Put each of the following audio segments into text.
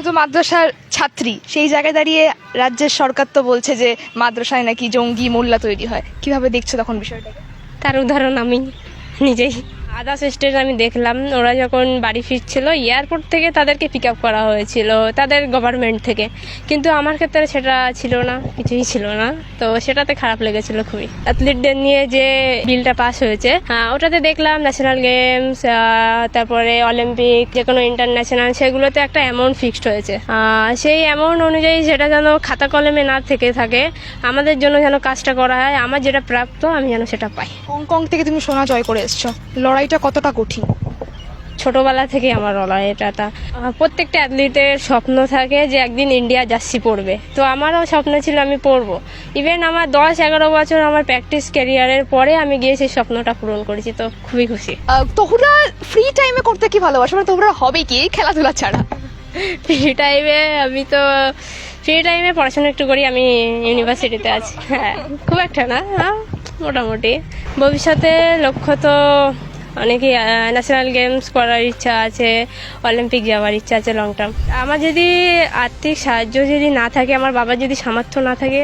তুমি তো মাদ্রাসার ছাত্রী, সেই জায়গায় দাঁড়িয়ে রাজ্যের সরকার তো বলছে যে মাদ্রাসায় নাকি জঙ্গি মোল্লা তৈরি হয়, কিভাবে দেখছো তখন বিষয়টাকে? তার উদাহরণ আমি নিজেই। আদার্স স্টেট আমি দেখলাম, ওরা যখন বাড়ি ফিরছিল এয়ারপোর্ট থেকে তাদেরকে পিক আপ করা হয়েছিল তাদের গভর্নমেন্ট থেকে, কিন্তু আমার ক্ষেত্রে সেটা ছিল না, কিছুই ছিল না। তো সেটাতে খারাপ লেগেছিল খুবই। অ্যাথলিটদের নিয়ে যে বিলটা পাস হয়েছে, ওটাতে দেখলাম ন্যাশনাল গেমস, তারপরে অলিম্পিক, যে কোনো ইন্টারন্যাশনাল, সেগুলোতে একটা অ্যামাউন্ট ফিক্সড হয়েছে। সেই অ্যামাউন্ট অনুযায়ী সেটা যেন খাতা কলমে না থেকে থাকে, আমাদের জন্য যেন কাজটা করা হয়, আমার যেটা প্রাপ্ত আমি যেন সেটা পাই। হংকং থেকে তুমি সোনা জয় করে এসছো, লড়াইটা কতটা কঠিন? ছোটবেলা থেকে আমার এটা প্রত্যেকটা অ্যাথলিটের স্বপ্ন থাকে যে একদিন ইন্ডিয়া জার্সি পরবে, তো আমারও স্বপ্ন ছিল আমি পরবো। ইভেন আমার 10-11 বছর আমার প্র্যাকটিস ক্যারিয়ারের পরে আমি গিয়ে সেই স্বপ্নটা পূরণ করেছি, তো খুবই খুশি। তোমরা ফ্রি টাইমে করতে কি ভালোবাসো, মানে তোমরা হবে কি খেলাধুলা ছাড়া? ফ্রি টাইমে পড়াশোনা একটু করি, আমি ইউনিভার্সিটিতে আছি। হ্যাঁ, খুব একটা না, মোটামুটি। ভবিষ্যতে লক্ষ্য তো অনেকেই ন্যাশনাল গেমস করার ইচ্ছা আছে, অলিম্পিক যাওয়ার ইচ্ছা আছে লং টার্ম। আমার যদি আর্থিক সাহায্য যদি না থাকে, আমার বাবার যদি সামর্থ্য না থাকে,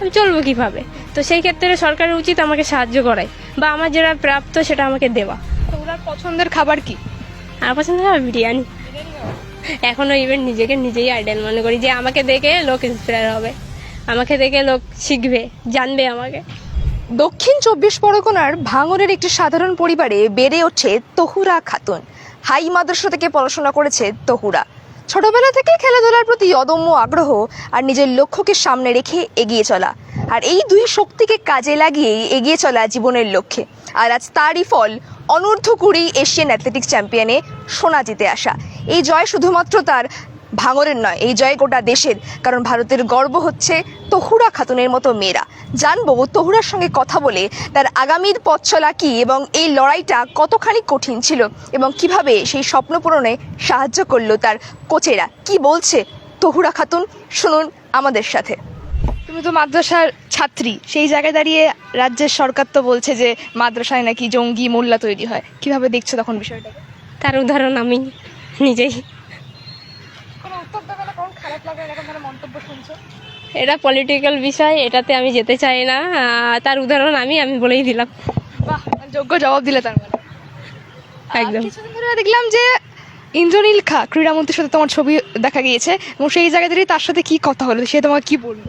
আমি চলবো কীভাবে? তো সেই ক্ষেত্রে সরকারের উচিত আমাকে সাহায্য করাই, বা আমার যেটা প্রাপ্ত সেটা আমাকে দেওয়া। তোমরা পছন্দের খাবার কি? আমার পছন্দ হয় বিরিয়ানি। এখনও ইভেন নিজেকে নিজেই আইডল মনে করি, যে আমাকে দেখে লোক ইন্সপায়ার হবে, আমাকে দেখে লোক শিখবে, জানবে আমাকে। দক্ষিণ 24 পরগনার ভাঙড়ের একটি সাধারণ পরিবারে বেড়ে ওঠে তহুরা খাতুন। হাই মাদ্রাসা থেকে পড়াশোনা করেছে তহুরা। ছোটবেলা থেকে খেলাধুলার প্রতি অদম্য আগ্রহ আর নিজের লক্ষ্যকে সামনে রেখে এগিয়ে চলা, আর এই দুই শক্তিকে কাজে লাগিয়েই এগিয়ে চলা জীবনের লক্ষ্যে। আর আজ তারই ফল অনূর্ধ্ব-20 এশিয়ান অ্যাথলেটিক্স চ্যাম্পিয়নে সোনা জিতে আসা। এই জয় শুধুমাত্র তার ভাঙড়ের নয়, এই জয় গোটা দেশের, কারণ ভারতের গর্ব হচ্ছে তহুরা খাতুনের মতো মেয়েরা। জানবো তহুরার সঙ্গে কথা বলে তার আগামীর পথ চলা কি, এবং এই লড়াইটা কতখানি কঠিন ছিল, এবং কিভাবে সেই স্বপ্ন পূরণে সাহায্য করলো তার কোচেরা। কি বলছে তহুরা খাতুন, শুনুন আমাদের সাথে। তুমি তো মাদ্রাসার ছাত্রী, সেই জায়গায় দাঁড়িয়ে রাজ্যের সরকার তো বলছে যে মাদ্রাসায় নাকি জঙ্গি মোল্লা তৈরি হয়, কিভাবে দেখছো তখন বিষয়টাকে? তার উদাহরণ আমি নিজেই। এটা পলিটিক্যাল বিষয়, এটাতে আমি যেতে চাই না। তার উদাহরণ আমি বলেই দিলাম। বাহ, যোগ্য জবাব দিলে তার মানে। একদম। কিছুদিন ধরে দেখলাম যে ইন্দ্রনীল খা ক্রীড়ামন্ত্রীর সাথে তোমার ছবি দেখা গিয়েছে, এবং সেই জায়গায় দাঁড়িয়ে তার সাথে কি কথা হলো, সে তোমাকে কি বললো?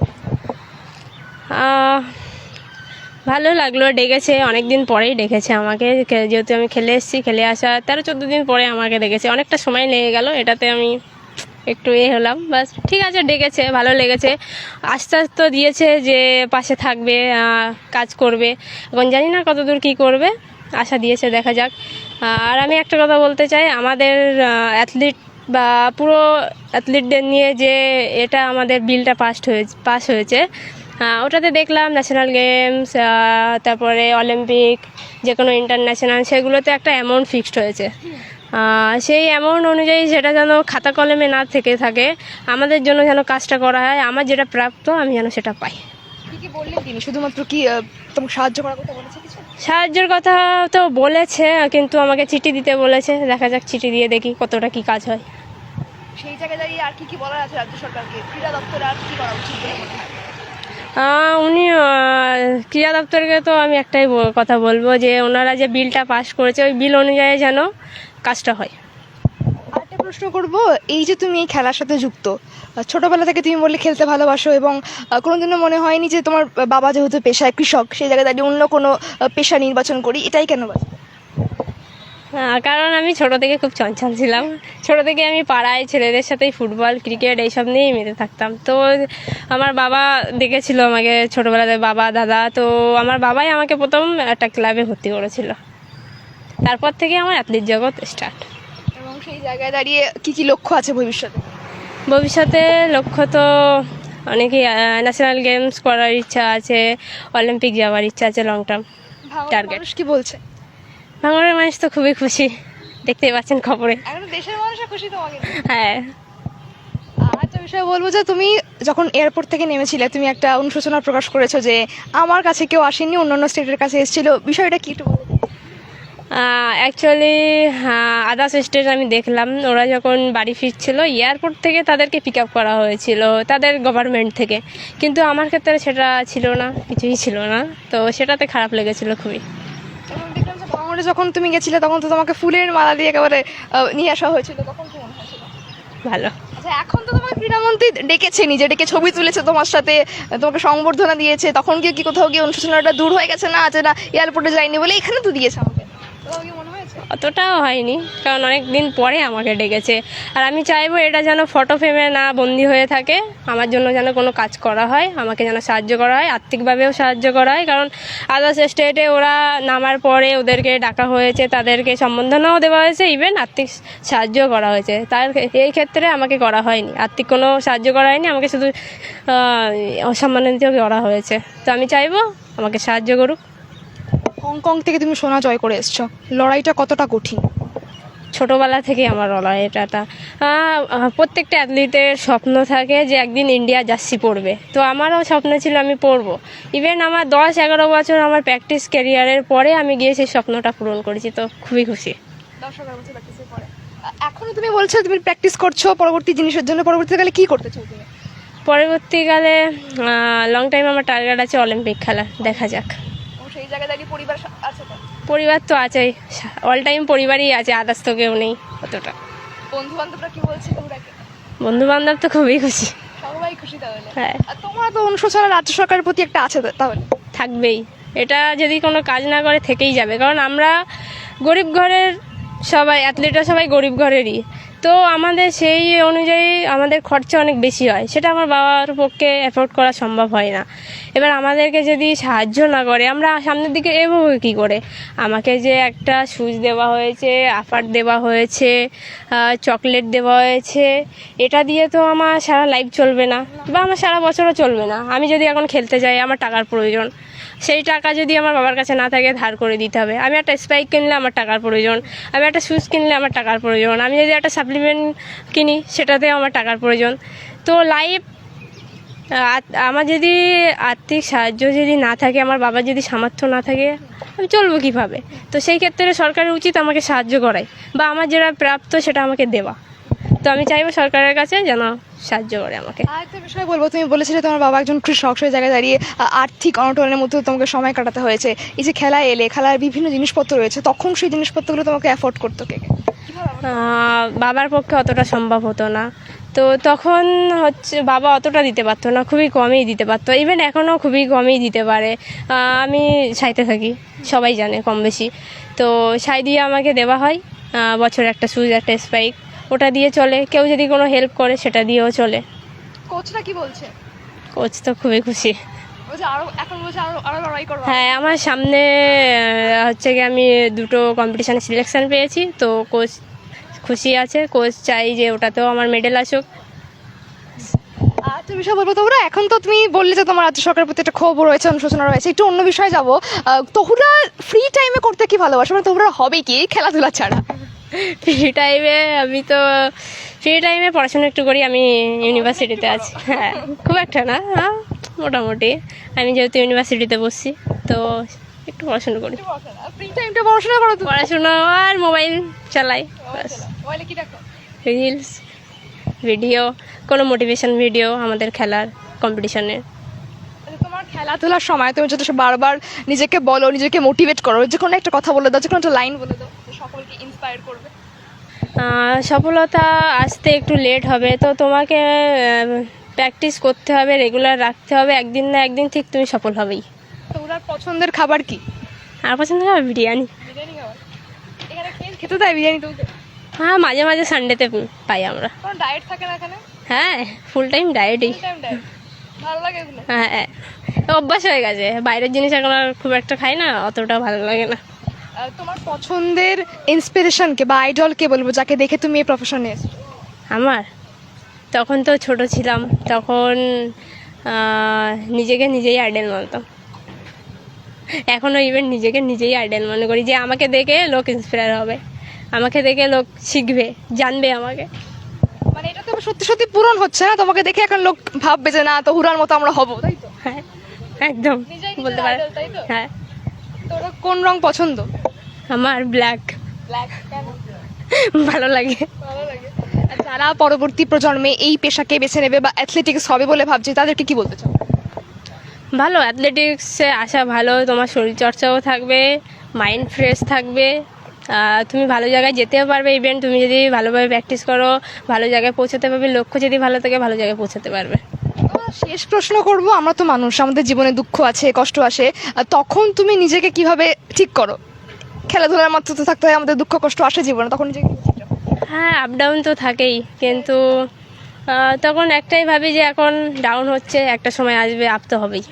ভালো লাগলো, ডেকেছে, অনেকদিন পরেই ডেকেছে আমাকে, যেহেতু আমি খেলে এসেছি। খেলে আসা 13-14 দিন পরে আমাকে ডেকেছে, অনেকটা সময় লেগে গেল, এটাতে আমি একটু হলাম। বাস ঠিক আছে, ডেকেছে, ভালো লেগেছে। আশ্বাস তো দিয়েছে যে পাশে থাকবে, কাজ করবে। এখন জানি না কতদূর কি করবে, আশা দিয়েছে, দেখা যাক। আর আমি একটা কথা বলতে চাই, আমাদের অ্যাথলিট বা পুরো অ্যাথলিটদের নিয়ে যে এটা আমাদের বিলটা পাস হয়েছে, ওটাতে দেখলাম ন্যাশনাল গেমস, তারপরে অলিম্পিক, যে কোনো ইন্টারন্যাশনাল, সেগুলোতে একটা অ্যামাউন্ট ফিক্সড হয়েছে। সেই অ্যামাউন্ট অনুযায়ী সেটা যেন খাতা কলমে না থেকে থাকে, আমাদের জন্য যেন কাজটা করা হয়, আমার যেটা প্রাপ্ত আমি যেন সেটা পাই। কি বললেন তিনি? শুধুমাত্র কি তোমাকে সাহায্য করার কথা বলেছে? কিছু সাহায্যের কথা তো বলেছে, কিন্তু আমাকে চিঠি দিতে বলেছে, দেখা যাক চিঠি দিয়ে দেখি কতটা কি কাজ হয়। সেই জায়গায় দাঁড়িয়ে আর কি বলার আছে রাজ্য সরকারকে, ক্রীড়া দপ্তর আর কি করা উচিত বলে মনে হয়? উনি ক্রীড়া দপ্তরকে তো আমি একটাই কথা বলবো, যে ওনারা যে বিলটা পাস করেছে ওই বিল অনুযায়ী যেন কাজটা হয়। আরেকটা প্রশ্ন করব, এই যে তুমি এই খেলার সাথে যুক্ত, ছোটবেলা থেকে তুমি বললে খেলতে ভালোবাসো, এবং কোনোদিনও মনে হয়নি যে তোমার বাবা যেহেতু পেশায় কৃষক, সেই জায়গায় দাঁড়িয়ে অন্য কোনো পেশা নির্বাচন করি, এটাই কেন বাঁচবে? কারণ আমি ছোট থেকে খুব চঞ্চল ছিলাম। ছোট থেকে আমি পাড়ায় ছেলেদের সাথেই ফুটবল, ক্রিকেট এইসব নিয়েই মেতে থাকতাম। তো আমার বাবা দেখেছিল আমাকে ছোটোবেলাতে, বাবা, দাদা। তো আমার বাবাই আমাকে প্রথম একটা ক্লাবে ভর্তি করেছিল, তারপর থেকে আমার অ্যাথলিট জগৎ স্টার্ট। এবং সেই জায়গায় দাঁড়িয়ে কি কি লক্ষ্য আছে ভবিষ্যতে লক্ষ্য তো অনেকেই ন্যাশনাল গেমস করার ইচ্ছা আছে, অলিম্পিক যাওয়ার ইচ্ছা আছে লং টার্ম টার্গেট। কি বলছে? ভাঙড়ের মানুষ তো খুবই খুশি, দেখতেই পাচ্ছেন খবরে। দেশের মানুষও খুশি তোমাকে? হ্যাঁ। একটা বিষয় বলবো, যে তুমি যখন এয়ারপোর্ট থেকে নেমেছিলে, তুমি একটা অনুশোচনা প্রকাশ করেছো যে আমার কাছে কেউ আসেনি, অন্যান্য স্টেটের কাছে এসেছিল, বিষয়টা কি একটু বলো? অ্যাকচুয়ালি আদার্স স্টেট আমি দেখলাম ওরা যখন বাড়ি ফিরছিল এয়ারপোর্ট থেকে তাদেরকে পিক আপ করা হয়েছিল তাদের গভর্নমেন্ট থেকে, কিন্তু আমার ক্ষেত্রে সেটা ছিল না, কিছুই ছিল না, তো সেটাতে খারাপ লেগেছিল খুবই। এবং দেখলাম যে ভাঙড়ে যখন তুমি গেছিলে তখন তো তোমাকে ফুলের মালা দিয়ে একেবারে নিয়ে আসা হয়েছিল, তখন কি মনে হয়েছিল? ভালো। আচ্ছা, এখন তো তোমাকে ক্রীড়ামন্ত্রী ডেকেছে, নিজে ডেকে ছবি তুলেছে তোমার সাথে, তোমাকে সংবর্ধনা দিয়েছে, তখন কি কোথাও গিয়ে অনুশোচনাটা দূর হয়ে গেছে না, যে না এয়ারপোর্টে যাইনি বলে এখানে তো দিয়েছে আমাকে, কোথাও কি মনে হয়েছে? অতটাও হয়নি, কারণ অনেক দিন পরে আমাকে ডেকেছে। আর আমি চাইবো এটা যেন ফটো ফ্রেমে না বন্দি হয়ে থাকে, আমার জন্য যেন কোনো কাজ করা হয়, আমাকে যেন সাহায্য করা হয়, আর্থিকভাবেও সাহায্য করা হয়, কারণ আদার্স স্টেটে ওরা নামার পরে ওদেরকে ডাকা হয়েছে, তাদেরকে সম্বর্ধনাও দেওয়া হয়েছে, ইভেন আর্থিক সাহায্য করা হয়েছে। তার এই ক্ষেত্রে আমাকে করা হয়নি, আর্থিক কোনো সাহায্য করা হয়নি, আমাকে শুধু অসম্মানিত করা হয়েছে। তো আমি চাইবো আমাকে সাহায্য করুক। হংকং থেকে তুমি সোনা জয় করে এসছো, লড়াইটা কতটা কঠিন? ছোটোবেলা থেকে আমার লড়াইটা প্রত্যেকটা অ্যাথলিটের স্বপ্ন থাকে যে একদিন ইন্ডিয়া জার্সি পরবে, তো আমারও স্বপ্ন ছিল আমি পরবো। ইভেন আমার 10-11 বছর আমার প্র্যাকটিস ক্যারিয়ারের পরে আমি গিয়ে সেই স্বপ্নটা পূরণ করেছি, তো খুবই খুশি। এখনো তুমি বলছো তুমি প্র্যাকটিস করছো পরবর্তী জিনিসের জন্য, পরবর্তীকালে কি করতে চাও তুমি? পরবর্তীকালে লং টাইম আমার টার্গেট আছে অলিম্পিক খেলা, দেখা যাক। সেই জায়গায় দাঁড়িয়ে পরিবার আছে তো? পরিবার তো আছেই, অল টাইম পরিবারই আছে, আদার্স তো কেউ নেই অতটা। বন্ধু বান্ধবরা কি বলছে তোমরাকে? বন্ধু বান্ধব তো খুবই খুশি, সবাই খুশি তাহলে? হ্যাঁ। আর তোমার তো অনুশোচনা রাজ্য সরকারের প্রতি একটা আছে তাহলে? থাকবেই, এটা যদি কোনো কাজ না করে থেকেই যাবে, কারণ আমরা গরিব ঘরের সবাই, অ্যাথলিটরা সবাই গরিব ঘরেরই, তো আমাদের সেই অনুযায়ী আমাদের খরচা অনেক বেশি হয়, সেটা আমার বাবার পক্ষে অ্যাফোর্ড করা সম্ভব হয় না। এবার আমাদেরকে যদি সাহায্য না করে আমরা সামনের দিকে এগোবো কী করে? আমাকে যে একটা শুজ দেওয়া হয়েছে, আফার দেওয়া হয়েছে, চকলেট দেওয়া হয়েছে, এটা দিয়ে তো আমার সারা লাইফ চলবে না, বা আমার সারা বছরও চলবে না। আমি যদি এখন খেলতে যাই আমার টাকার প্রয়োজন, সেই টাকা যদি আমার বাবার কাছে না থাকে ধার করে দিতে হবে। আমি একটা স্পাইক কিনলে আমার টাকার প্রয়োজন, আমি একটা শুজ কিনলে আমার টাকার প্রয়োজন, আমি যদি একটা সাপ্লিমেন্ট কিনি সেটাতেও আমার টাকার প্রয়োজন। তো লাইফ আমার যদি আর্থিক সাহায্য যদি না থাকে, আমার বাবার যদি সামর্থ্য না থাকে, আমি চলবো কীভাবে? তো সেই ক্ষেত্রে সরকারের উচিত আমাকে সাহায্য করায়, বা আমার যেটা প্রাপ্ত সেটা আমাকে দেওয়া। তো আমি চাইবো সরকারের কাছে যেন সাহায্য করে আমাকে। আরেকটা বিষয় বলবো, তুমি বলেছিলে তোমার বাবা একজন কৃষক, সেই জায়গায় দাঁড়িয়ে আর্থিক অনটনের মধ্যে তোমাকে সময় কাটাতে হয়েছে। এই যে খেলায় এলে, খেলার বিভিন্ন জিনিসপত্র রয়েছে, তখন সেই জিনিসপত্রগুলো তোমাকে অ্যাফোর্ড করতে কে? বাবার পক্ষে অতটা সম্ভব হতো না, তো তখন হচ্ছে বাবা অতটা দিতে পারতো না, খুবই কমই দিতে পারতো, ইভেন এখনও খুবই কমই দিতে পারে। আমি সাইতে থাকি, সবাই জানে কম বেশি, তো সাই দিয়ে আমাকে দেওয়া হয়, বছরে একটা শুজ, একটা স্পাইক, ওটা দিয়ে চলে। কেউ যদি কোনো হেল্প করে সেটা দিয়েও চলে। কোচরা কি বলছে? কোচ তো খুবই খুশি, হ্যাঁ। আমার সামনে হচ্ছে কি আমি 2টো কম্পিটিশানে সিলেকশান পেয়েছি, তো কোচ খুশি আছে, কোচ চাই যে ওটাতেও আমার মেডেল আসুক। একটা বিষয় বলবো, তোমরা এখন তো তুমি বললে যে তোমার রাজ্য সরকারের প্রতি একটা ক্ষোভ রয়েছে, অনুশোচনা রয়েছে, একটু অন্য বিষয়ে যাবো। তোমরা ফ্রি টাইমে করতে কি ভালোবাসো, মানে তোমরা হবে কি খেলাধুলা ছাড়া? ফ্রি টাইমে আমি তো ফ্রি টাইমে পড়াশোনা একটু করি, আমি ইউনিভার্সিটিতে আছি, হ্যাঁ, খুব একটা না, মোটামুটি। আমি যেহেতু ইউনিভার্সিটিতে বসছি, তো একটু পড়াশোনা করি। ফ্রি টাইমটা পড়াশোনা করো? পড়াশোনা আর মোবাইল চালাই, মোবাইলে কি দেখো? রিলস, ভিডিও, কোনো মোটিভেশন ভিডিও আমাদের খেলার কম্পিটিশনে। তোমার খেলাধুলার সময় তুমি যত বারবার নিজেকে বলো, নিজেকে মোটিভেট করো, যে কোনো একটা কথা বলে দাও, যে কোনো একটা লাইন বলে দাও, সকলকে ইন্সপায়ার করবে। সফলতা আসতে একটু লেট হবে, তো তোমাকে প্র্যাকটিস করতে হবে, রেগুলার রাখতে হবে, একদিন না একদিন ঠিক তুমি সফল হবেই। তোমরা পছন্দের খাবার কি? আর পছন্দের খাবার বিরিয়ানি। বিরিয়ানি খাবার এখানে খেতে দেয়? বিরিয়ানি তোমাকে? হ্যাঁ, মাঝে মাঝে সানডেতে পাই আমরা। কোনো ডায়েট থাকে না এখানে? হ্যাঁ, ফুল টাইম ডায়েটই। ভালো লাগে এগুলো? হ্যাঁ, অভ্যাস হয়ে গেছে, বাইরের জিনিস এখন আর খুব একটা খাই না, অতটা ভালো লাগে না। তোমার পছন্দের ইন্সপিরেশনকে বা আইডলকে বলবো, যাকে দেখে তুমি এই প্রফেশনে এসেছো? আমার তখন তো ছোট ছিলাম, তখন নিজেকে নিজেই আইডল মানতাম, এখনও ইভেন নিজেকে নিজেই আইডল মনে করি, যে আমাকে দেখে লোক ইন্সপায়ার হবে, আমাকে দেখে লোক শিখবে, জানবে আমাকে। মানে এটা তো সত্যি সত্যি পূরণ হচ্ছে না, তোমাকে দেখে এখন লোক ভাববে যে না, তহুরার মতো আমরা হব, তাই তো? হ্যাঁ, একদম বলতে পারে। হ্যাঁ। তোর কোন রং পছন্দ? আমার ব্ল্যাক ভালো লাগে। আর যারা পরবর্তী প্রজন্মে এই পেশাকে বেছে নেবে বা অ্যাথলেটিক্স হবে বলে ভাবছে তাদেরকে কি বলতে চাও? ভালো, অ্যাথলেটিক্সে আসা ভালো, তোমার শরীরচর্চাও থাকবে, মাইন্ড ফ্রেশ থাকবে, তুমি ভালো জায়গায় যেতেও পারবে। ইভেন তুমি যদি ভালোভাবে প্র্যাকটিস করো ভালো জায়গায় পৌঁছাতে পারবে, লক্ষ্য যদি ভালো থাকে ভালো জায়গায় পৌঁছাতে পারবে। শেষ প্রশ্ন করব, আমরা তো মানুষ, আমাদের জীবনে দুঃখ আছে, কষ্ট আসে, তখন তুমি নিজেকে কিভাবে ঠিক করো? খেলাধুলার মাত্র তো থাকতে হয়, আমাদের দুঃখ কষ্ট আসে জীবনে, তখন নিজেকে কিভাবে ঠিক রাখো? হ্যাঁ, আপ ডাউন তো থাকেই, কিন্তু তখন একটাই ভাবি যে এখন ডাউন হচ্ছে, একটা সময় আসবে, আপ তো হবেই।